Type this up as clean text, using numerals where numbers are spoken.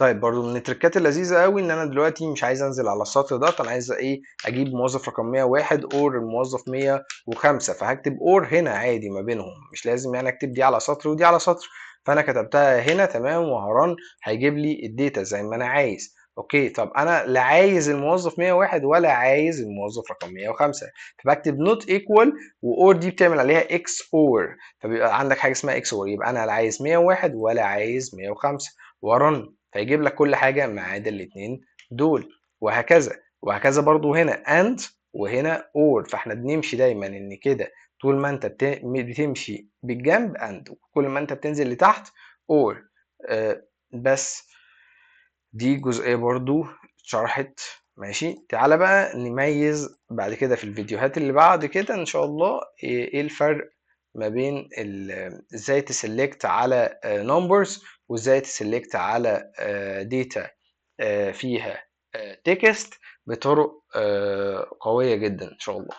طيب برضو من التركات اللذيذة قوي ان انا دلوقتي مش عايز انزل على السطر ده، انا عايز ايه، اجيب موظف رقم 101 اور الموظف 105، فهكتب اور هنا عادي ما بينهم، مش لازم يعني اكتب دي على سطر ودي على سطر. فانا كتبتها هنا تمام، وهرن هيجيب لي الداتا زي ما انا عايز. اوكي، طب انا لا عايز الموظف 101 ولا عايز الموظف رقم 105، فبكتب نوت ايكوال، واور دي بتعمل عليها اكس اور، فبيبقى عندك حاجه اسمها اكس اور، يبقى انا لا عايز 101 ولا عايز 105، ورن فيجيب لك كل حاجه ما عدا الاثنين دول. وهكذا وهكذا برضو هنا and وهنا or، فاحنا بنمشي دايما ان كده طول ما انت بتمشي بالجنب and، وكل ما انت بتنزل لتحت or. بس دي جزئية برضو اتشرحت. ماشي، تعالى بقى نميز بعد كده في الفيديوهات اللي بعد كده ان شاء الله ايه الفرق ما بين ازاي تسلكت على numbers، وازاي تسلكت على data فيها تكست بطرق قوية جدا ان شاء الله.